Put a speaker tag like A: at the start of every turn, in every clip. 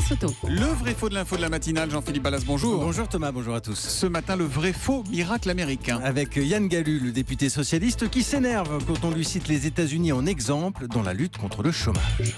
A: Grâce Auto.
B: Le vrai faux de l'info de la matinale, Jean-Philippe Ballas, bonjour.
C: Bonjour Thomas, bonjour à tous.
B: Ce matin, le vrai faux miracle américain.
C: Avec Yann Gallu, le député socialiste, qui s'énerve quand on lui cite les États-Unis en exemple dans la lutte contre le chômage.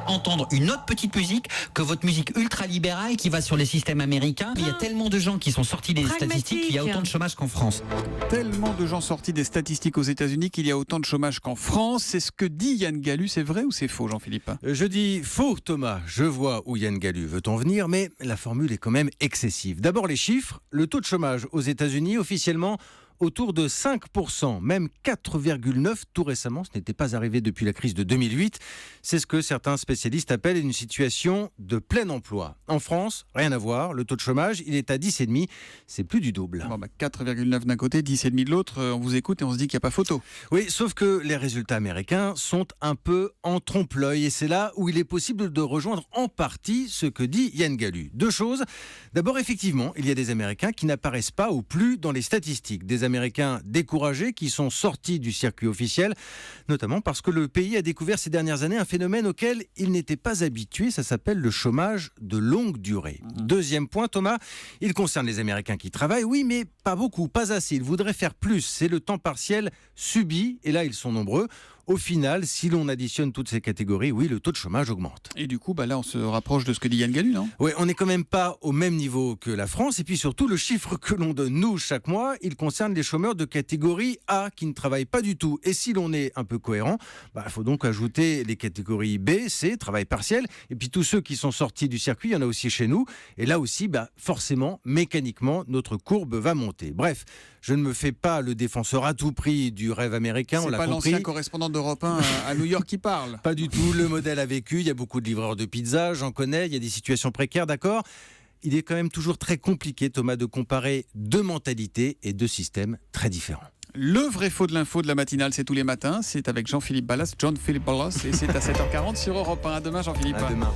D: Entendre une autre petite musique que votre musique ultra-libérale qui va sur les systèmes américains. Il y a tellement de gens qui sont sortis des statistiques qu'il y a autant de chômage qu'en France.
B: Tellement de gens sortis des statistiques aux États-Unis qu'il y a autant de chômage qu'en France. C'est ce que dit Yann Gallu. C'est vrai ou c'est faux, Jean-Philippe?
C: Je dis faux Thomas, je vois où Yann Gallu veut en venir, mais la formule est quand même excessive. D'abord les chiffres, le taux de chômage aux États-Unis officiellement autour de 5%, même 4,9% tout récemment. Ce n'était pas arrivé depuis la crise de 2008. C'est ce que certains spécialistes appellent une situation de plein emploi. En France, rien à voir. Le taux de chômage, il est à 10,5%. C'est plus du double.
B: Bon, 4,9 d'un côté, 10,5 de l'autre. On vous écoute et on se dit qu'il n'y a pas photo.
C: Oui, sauf que les résultats américains sont un peu en trompe-l'œil. Et c'est là où il est possible de rejoindre en partie ce que dit Yann Gallu. Deux choses. D'abord, effectivement, il y a des Américains qui n'apparaissent pas ou plus dans les statistiques. Des Américains découragés qui sont sortis du circuit officiel, notamment parce que le pays a découvert ces dernières années un phénomène auquel il n'était pas habitué. Ça s'appelle le chômage de longue durée. Deuxième point, Thomas, il concerne les Américains qui travaillent, oui, mais pas beaucoup, pas assez. Ils voudraient faire plus. C'est le temps partiel subi, et là, ils sont nombreux. Au final, si l'on additionne toutes ces catégories, oui, le taux de chômage augmente.
B: Et du coup, là, on se rapproche de ce que dit Yann Gallu, non?
C: Oui, on n'est quand même pas au même niveau que la France. Et puis surtout, le chiffre que l'on donne, nous, chaque mois, il concerne les chômeurs de catégorie A qui ne travaillent pas du tout. Et si l'on est un peu cohérent, il faut donc ajouter les catégories B, C, travail partiel. Et puis tous ceux qui sont sortis du circuit, il y en a aussi chez nous. Et là aussi, forcément, mécaniquement, notre courbe va monter. Bref, je ne me fais pas le défenseur à tout prix du rêve américain, on l'a compris.
B: C'est pas l'ancien correspondant d'Europe 1 à New York qui parle.
C: Pas du tout, le modèle a vécu, il y a beaucoup de livreurs de pizza, j'en connais, il y a des situations précaires, d'accord. Il est quand même toujours très compliqué, Thomas, de comparer deux mentalités et deux systèmes très différents.
B: Le vrai faux de l'info de la matinale, c'est tous les matins. C'est avec Jean-Philippe Ballas, John Philippe Ballas, et c'est à 7h40 sur Europe 1. À demain, Jean-Philippe.
C: À demain.